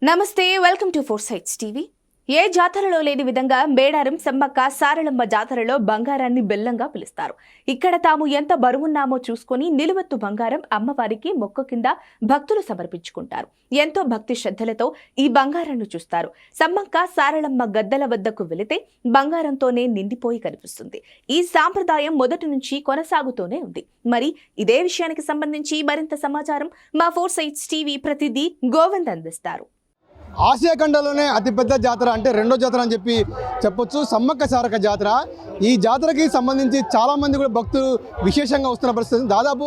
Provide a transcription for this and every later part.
నమస్తే welcome to four sides TV. ఏ జాతరలో లేని విధంగా మేడారం సమ్మక్క సారళమ్మ జాతరలో బంగారాన్ని బెల్లంగా పిలుస్తారు. ఇక్కడ తాము ఎంత బరువున్నామో చూసుకుని నిలువెత్తు బంగారం అమ్మవారికి మొక్క కింద భక్తులు సమర్పించుకుంటారు. ఎంతో భక్తి శ్రద్ధలతో ఈ బంగారాన్ని చూస్తారు. సమ్మక్క సారళమ్మ గద్దల వద్దకు వెళితే బంగారంతోనే నిండిపోయి కనిపిస్తుంది. ఈ సాంప్రదాయం మొదటి నుంచి కొనసాగుతూనే ఉంది. మరి ఇదే విషయానికి సంబంధించి మరింత సమాచారం మా ఫోర్ సైట్స్ టీవీ ప్రతినిధి గోవింద్ అందిస్తారు. ఆసియా ఖండంలోనే అతిపెద్ద జాతర అంటే రెండో జాతర అని చెప్పొచ్చు సమ్మక్క సారక్క జాతర. ఈ జాతరకి సంబంధించి చాలామంది కూడా భక్తులు విశేషంగా వస్తున్న పరిస్థితి. దాదాపు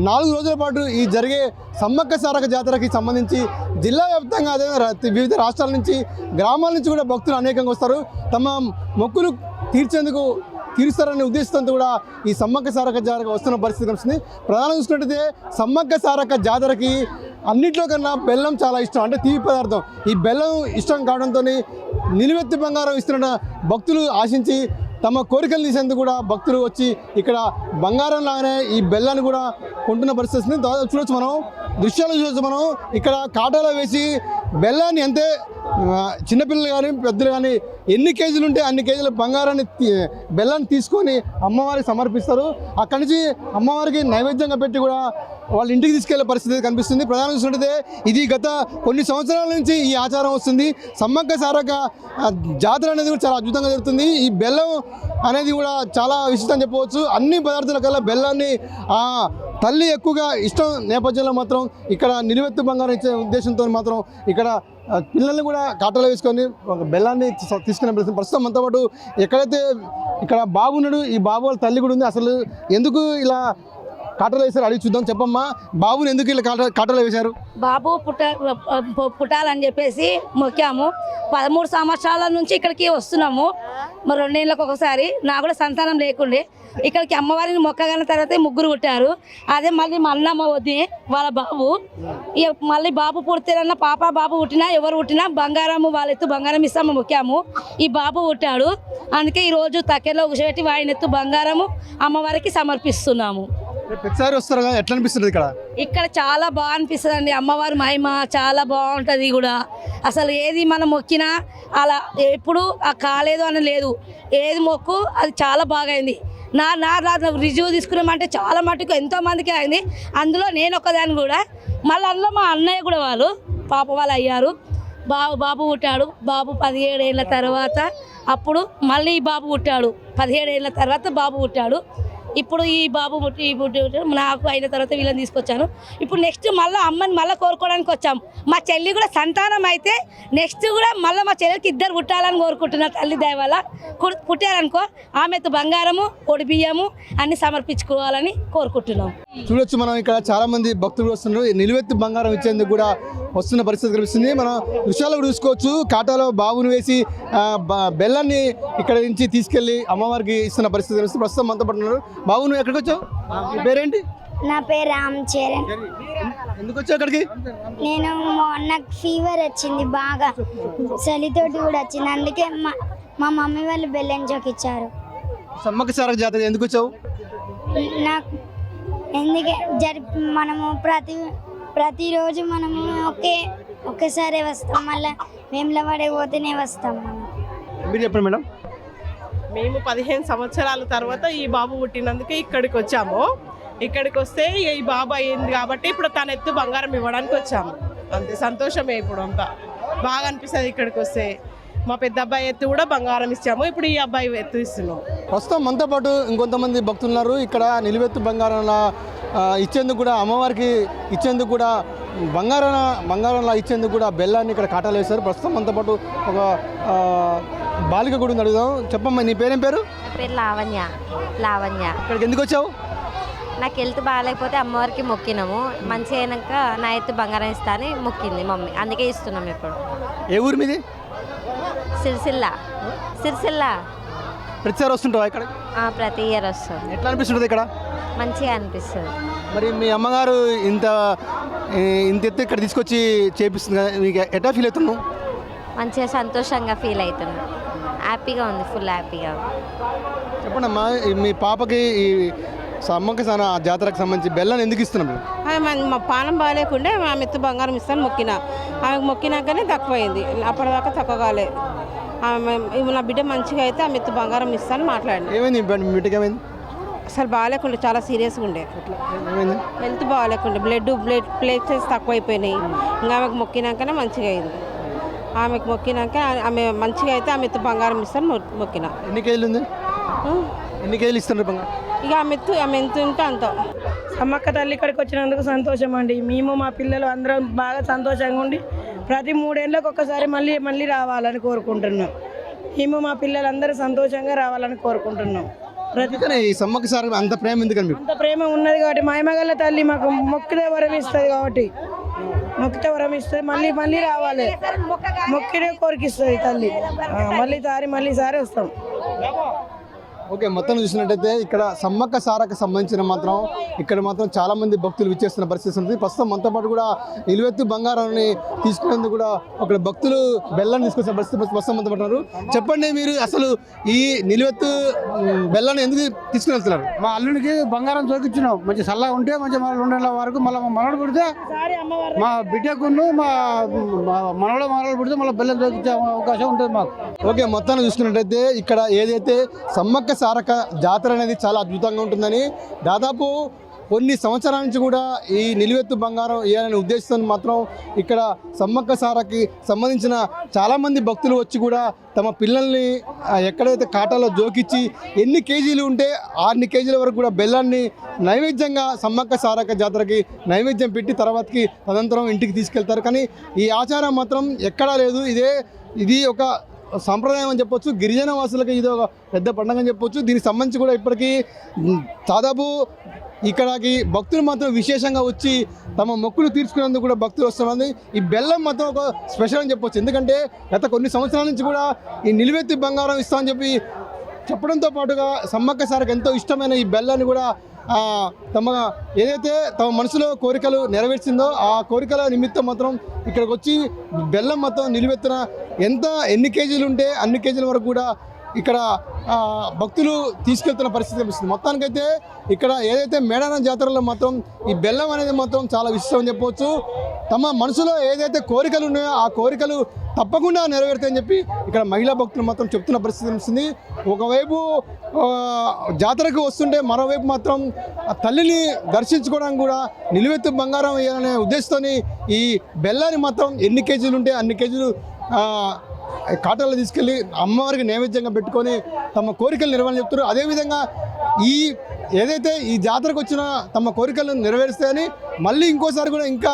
4 రోజుల పాటు ఈ జరిగే సమ్మక్క సారక్క జాతరకి సంబంధించి జిల్లా వ్యాప్తంగా అదే వివిధ రాష్ట్రాల నుంచి గ్రామాల నుంచి కూడా భక్తులు అనేకంగా వస్తారు. తమ మొక్కులు తీరుస్తారనే ఉద్దేశంతో కూడా ఈ సమ్మక్క సారక్క జాతర వస్తున్న పరిస్థితి కనిపిస్తుంది. ప్రధానంగా చూసుకున్నట్టయితే సమ్మక్క సారక్క జాతరకి అన్నింటిలో కన్నా బెల్లం చాలా ఇష్టం, అంటే తీపి పదార్థం. ఈ బెల్లం ఇష్టం కావడంతో నిలువెత్తి బంగారం ఇస్తున్న భక్తులు ఆశించి తమ కోరికలు తీసేందుకు కూడా భక్తులు వచ్చి ఇక్కడ బంగారం లాగానే ఈ బెల్లాన్ని కూడా కొంటున్న పరిస్థితి చూడొచ్చు. మనం దృశ్యాలు చూడొచ్చు. మనం ఇక్కడ కాటాలో వేసి బెల్లాన్ని అంతే చిన్నపిల్లలు కానీ పెద్దలు కానీ ఎన్ని కేజీలు ఉంటే అన్ని కేజీల బెల్లాన్ని తీసుకొని అమ్మవారికి సమర్పిస్తారు. అక్కడి నుంచి అమ్మవారికి నైవేద్యంగా పెట్టి కూడా వాళ్ళ ఇంటికి తీసుకెళ్లే పరిస్థితి కనిపిస్తుంది. ప్రధానంగా చూస్తుంటే ఇది గత కొన్ని సంవత్సరాల నుంచి ఈ ఆచారం వస్తుంది. సమ్మక్క సారక్క జాతర అనేది కూడా చాలా అద్భుతంగా జరుగుతుంది. ఈ బెల్లం అనేది కూడా చాలా విశిష్టం చెప్పవచ్చు. అన్ని పదార్థాల కల్లా బెల్లాన్ని తల్లి ఎక్కువగా ఇష్టం నేపథ్యంలో మాత్రం ఇక్కడ నిలువెత్తు బంగారం ఇచ్చే ఉద్దేశంతో మాత్రం ఇక్కడ పిల్లల్ని కూడా కాటలో వేసుకొని ఒక బెల్లాన్ని తీసుకునే ప్రస్తుతం మనతో పాటు ఎక్కడైతే ఇక్కడ బాబు ఉన్నాడు, ఈ బాబు వాళ్ళ తల్లి కూడా ఉంది. అసలు ఎందుకు ఇలా కాటలో వేశారు అడిగి చూద్దాం. చెప్పమ్మా, బాబుని ఎందుకు ఇలా కాటలో వేశారు? బాబు పుట్టాలని చెప్పేసి మొక్కాము. 13 సంవత్సరాల నుంచి ఇక్కడికి వస్తున్నాము. మరి 2 ఏళ్ళకి ఒకసారి నాకు కూడా సంతానం లేకుండే ఇక్కడికి అమ్మవారిని మొక్కగానే తర్వాత 3 పుట్టారు. అదే మళ్ళీ మా అన్నమ్మ వద్ది వాళ్ళ బాబు ఇక మళ్ళీ బాబు పుడితేనన్నా పాప బాబు పుట్టినా ఎవరు పుట్టినా బంగారము వాళ్ళ ఎత్తు బంగారం ఇస్తాము మొక్కాము. ఈ బాబు పుట్టాడు. అందుకే ఈరోజు తక్కెలో కూర్చోబెట్టి వాయిన ఎత్తు బంగారము అమ్మవారికి సమర్పిస్తున్నాము. ప్రతిసారి వస్తారు కదా, ఎట్లా అనిపిస్తుంది ఇక్కడ చాలా బాగా అనిపిస్తుంది అండి. అమ్మవారి మహిమ చాలా బాగుంటుంది కూడా. అసలు ఏది మనం మొక్కినా అలా ఎప్పుడు కాలేదు అని లేదు. ఏది మొక్కు అది చాలా బాగా అయింది. నా రిజ్యూ తీసుకున్నామంటే చాలా మటుకు ఎంతోమందికి అయింది. అందులో నేను ఒకదాన్ని కూడా. మళ్ళీ అందులో మా అన్నయ్య కూడా వాళ్ళు పాప వాళ్ళు అయ్యారు. బాబు పుట్టాడు. బాబు 17 ఏళ్ళ తర్వాత అప్పుడు మళ్ళీ ఈ బాబు పుట్టాడు. 17 ఏళ్ళ తర్వాత బాబు పుట్టాడు. ఇప్పుడు ఈ బాబు పుట్టి నాకు అయిన తర్వాత వీళ్ళని తీసుకొచ్చాను. ఇప్పుడు నెక్స్ట్ మళ్ళీ అమ్మని మళ్ళీ కోరుకోవడానికి వచ్చాము. మా చెల్లి కూడా సంతానం అయితే నెక్స్ట్ కూడా మళ్ళీ మా చెల్లికి 2 పుట్టాలని కోరుకుంటున్నారు. తల్లి దయ వల్ల పుట్టారనుకో ఆమెతో బంగారము పొడి బియ్యము అన్ని సమర్పించుకోవాలని కోరుకుంటున్నాం. చూడొచ్చు మనం ఇక్కడ చాలా మంది భక్తులు వస్తున్నారు. నిలువెత్తు బంగారం ఇచ్చేందుకు కూడా వస్తున్న పరిస్థితి కనిపిస్తుంది. మనం దృశ్యాలు చూసుకోవచ్చు. కాటాలో బాబుని వేసి బెల్లాన్ని ఇక్కడ నుంచి తీసుకెళ్లి అమ్మవారికి ఇస్తున్న పరిస్థితి కనిపిస్తుంది. ప్రస్తుతం మనతో పడుతున్నారు. బాబు, నువ్వు ఎక్కడికి వచ్చావు? నీ పేరేంటి? నా పేరు రామ్ చరణ్. ఎందుకు వచ్చావు అక్కడికి? నేను నాకు ఫీవర్ వచ్చింది, బాగా చలితోటి కూడా వచ్చింది. అందుకే మా మమ్మీ వాళ్ళు బెల్లం చోకిచ్చారు. సమ్మక్క సారక్క జాతర ఎందుకు వచ్చావు? నాకు ఎందుకే మనము ప్రతిరోజు మనము ఒకేసారి వస్తాం. మళ్ళీ వేములవాడ పోతేనే వస్తాం. మీరు చెప్పండి మేడం. మేము 15 సంవత్సరాల తర్వాత ఈ బాబు పుట్టినందుకే ఇక్కడికి వచ్చాము. ఇక్కడికి వస్తే ఈ బాబు అయ్యింది కాబట్టి ఇప్పుడు తన ఎత్తు బంగారం ఇవ్వడానికి వచ్చాము. అంతే సంతోషమే. ఇప్పుడు అంతా బాగా అనిపిస్తుంది ఇక్కడికి వస్తే. మా పెద్ద అబ్బాయి ఎత్తు కూడా బంగారం ఇచ్చాము. ఇప్పుడు ఈ అబ్బాయి ఎత్తు ఇస్తున్నాం. ప్రస్తుతం మనతో పాటు ఇంకొంతమంది భక్తులు ఉన్నారు. ఇక్కడ నిలువెత్తు బంగారం ఇచ్చేందుకు కూడా అమ్మవారికి ఇచ్చేందుకు కూడా బంగారంలా ఇచ్చేందుకు కూడా బెల్లాన్ని ఇక్కడ కాటాలు వేస్తారు. ప్రస్తుతం మనతో పాటు ఒక బాలిక కూడా అడుగుదాం. చెప్పమ్మా, నీ పేరేం పేరు? నా పేరు లావణ్య. ఇక్కడికి ఎందుకు వచ్చావు? నాకు హెల్త్ బాగాలేకపోతే అమ్మవారికి మొక్కినాము. మంచిగా అయినాక నా ఎత్తు బంగారం ఇస్తా అని మొక్కింది మమ్మీ, అందుకే ఇస్తున్నాం. ఇప్పుడు ఏ ఊరు మీది? సిరిసిల్ల. ప్రతిసారి వస్తుంటావా ఇక్కడ? ప్రతి ఇయర్ వస్తుంది. ఎట్లా అనిపిస్తుంది ఇక్కడ? మంచిగా అనిపిస్తుంది. మరి మీ అమ్మగారు ఇంత ఎత్తు ఇక్కడ తీసుకొచ్చి చేపిస్తుంది కదా, మీకు ఎట్లా ఫీల్ అవుతున్నావు? మంచిగా సంతోషంగా ఫీల్ అవుతున్నా. హ్యాపీగా ఉంది, ఫుల్ హ్యాపీగా ఉంది. చెప్పండి అమ్మా, మీ పాపకి సమ్మక్క సార జాతరకు సంబంధించి బెల్లాన్ని ఎందుకు ఇస్తున్నాం మీరు? మా పానం బాగాలేకుండే ఆమె ఎత్తు బంగారం ఇస్తాను మొక్కిన, ఆమెకు మొక్కినాకనే తక్కువైంది, అప్పటిదాకా తక్కువ కాలే. ఆమె నా బిడ్డ మంచిగా అయితే ఆమె ఎత్తు బంగారం ఇస్తాను మాట్లాడింది. ఏమైంది మీటికి? ఏమైంది అసలు బాగాలేకుండే, చాలా సీరియస్గా ఉండే, ఏమైంది? హెల్త్ బాగాలేకుండే, బ్లడ్ ప్లేట్లెట్స్ తక్కువ అయిపోయినాయి. ఇంకా ఆమెకు మొక్కినాకనే మంచిగా అయింది. ఆమెకు మొక్కినాక ఆమె మంచిగా అయితే ఆమె ఎత్తు బంగారం ఇస్తాను మొక్కిన. ఎన్ని కేజీలు ఉంది? ఎన్ని కేజీలు ఇస్తున్నారు బంగారం? ఇక ఆమె ఎంత ఉంటే అంత. అమ్మక్క తల్లి ఇక్కడికి వచ్చినందుకు సంతోషం అండి. మేము మా పిల్లలు అందరం బాగా సంతోషంగా ఉండి ప్రతి 3 ఏళ్ళకి ఒక్కసారి మళ్ళీ రావాలని కోరుకుంటున్నాం. మేము మా పిల్లలందరూ సంతోషంగా రావాలని కోరుకుంటున్నాం. అందుకనే ఈ సమ్మక్క సార అంత ప్రేమ ఎందుకని మీకు? అంత ప్రేమ ఉన్నది కాబట్టి మాయమగల్ల తల్లి మాకు మొక్కితే వరం ఇస్తుంది కాబట్టి మొక్కితే వరం ఇస్తుంది. మళ్ళీ రావాలి, మొక్కినే కోరికిస్తుంది తల్లి. మళ్ళీసారి వస్తాం. ఓకే, మొత్తం చూసినట్టయితే ఇక్కడ సమ్మక్క సారకు సంబంధించిన మాత్రం ఇక్కడ మాత్రం చాలా మంది భక్తులు విచ్చేస్తున్న పరిస్థితి ఉంది. ప్రస్తుతం మనతో పాటు కూడా నిలువెత్తు బంగారాన్ని తీసుకునేందుకు కూడా అక్కడ భక్తులు బెల్లాన్ని తీసుకొచ్చిన పరిస్థితి ప్రస్తుతం మనతో పడుతున్నారు. చెప్పండి, మీరు అసలు ఈ నిలువెత్తు బెల్లాన్ని ఎందుకు తీసుకుని వెళ్తున్నారు? మా అల్లునికి బంగారం చోకిచ్చినాం, మంచి చల్లగా ఉంటే మంచి 2 వరకు మళ్ళీ మా మనవడు పుడితే మా బిడ్డకును మా మనవడు పుడితే మళ్ళీ బెల్లం చోకిచ్చే అవకాశం ఉంటుంది మాకు. ఓకే, మొత్తాన్ని చూసుకున్నట్టయితే ఇక్కడ ఏదైతే సమ్మక్క సారక జాతర అనేది చాలా అద్భుతంగా ఉంటుందని, దాదాపు కొన్ని సంవత్సరాల నుంచి కూడా ఈ నిలువెత్తు బంగారం ఇవ్వాలనే ఉద్దేశంతో మాత్రం ఇక్కడ సమ్మక్క సారకి సంబంధించిన చాలామంది భక్తులు వచ్చి కూడా తమ పిల్లల్ని ఎక్కడైతే కాటాలో జోకిచ్చి ఎన్ని కేజీలు ఉంటే అన్ని కేజీల వరకు కూడా బెల్లాన్ని నైవేద్యంగా సమ్మక్క సారక జాతరకి నైవేద్యం పెట్టి తర్వాతకి తదనంతరం ఇంటికి తీసుకెళ్తారు. కానీ ఈ ఆచారం మాత్రం ఎక్కడా లేదు. ఇది ఒక సాంప్రదాయం అని చెప్పొచ్చు. గిరిజన వాసులకి ఇది ఒక పెద్ద పండుగ అని చెప్పొచ్చు. దీనికి సంబంధించి కూడా ఇప్పటికీ దాదాపు ఇక్కడికి భక్తులు మాత్రం విశేషంగా వచ్చి తమ మొక్కులు తీర్చుకునేందుకు కూడా భక్తులు వస్తున్నది. ఈ బెల్లం మాత్రం ఒక స్పెషల్ అని చెప్పొచ్చు. ఎందుకంటే గత కొన్ని సంవత్సరాల నుంచి కూడా ఈ నిలువెత్తి బంగారం ఇస్తామని చెప్పడంతో పాటుగా సమ్మక్క సారకు ఎంతో ఇష్టమైన ఈ బెల్లాన్ని కూడా ఏదైతే తమ మనసులో కోరికలు నెరవేర్చిందో ఆ కోరికల నిమిత్తం మాత్రం ఇక్కడికి వచ్చి బెల్లం మొత్తం నిలువెత్తిన ఎన్ని కేజీలు ఉంటే అన్ని కేజీల వరకు కూడా ఇక్కడ భక్తులు తీసుకెళ్తున్న పరిస్థితి కనిపిస్తుంది. మొత్తానికైతే ఇక్కడ ఏదైతే మేడారం జాతరలో మాత్రం ఈ బెల్లం అనేది మాత్రం చాలా విశిష్టం అని చెప్పవచ్చు. తమ మనసులో ఏదైతే కోరికలు ఉన్నాయో ఆ కోరికలు తప్పకుండా నెరవేరుతాయని చెప్పి ఇక్కడ మహిళా భక్తులు మాత్రం చెప్తున్న పరిస్థితి కనిపిస్తుంది. ఒకవైపు జాతరకు వస్తుంటే మరోవైపు మాత్రం తల్లిని దర్శించుకోవడానికి కూడా నిలువెత్తు బంగారం వేయాలనే ఉద్దేశంతో ఈ బెల్లాన్ని మాత్రం ఎన్ని కేజీలు ఉంటే అన్ని కేజీలు కాటాల్లో తీసుకెళ్ళి అమ్మవారికి నైవేద్యంగా పెట్టుకొని తమ కోరికలు నెరవేరని చెప్తారు. అదేవిధంగా ఏదైతే ఈ జాతరకు వచ్చిన తమ కోరికలను నెరవేరుస్తాయని మళ్ళీ ఇంకోసారి కూడా ఇంకా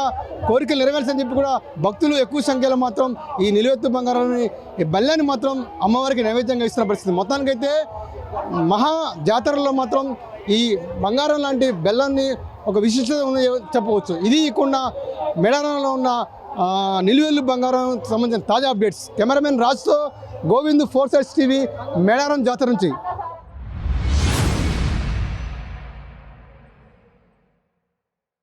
కోరికలు నెరవేర్చని చెప్పి కూడా భక్తులు ఎక్కువ సంఖ్యలో మాత్రం ఈ నిలువెత్తు బంగారాన్ని ఈ బెల్లాన్ని మాత్రం అమ్మవారికి నైవేద్యంగా ఇస్తున్న పరిస్థితి. మొత్తానికైతే మహా జాతరలో మాత్రం ఈ బంగారం లాంటి బెల్లాన్ని ఒక విశిష్టత ఉంది చెప్పవచ్చు. ఇది కాకుండా మేడారంలో ఉన్న నిలువెల్లు బంగారం సంబంధించిన తాజా అప్డేట్స్ కెమెరామెన్ రాజ్తో గోవింద్ 4 Sides TV మేడారం జాతర నుంచి.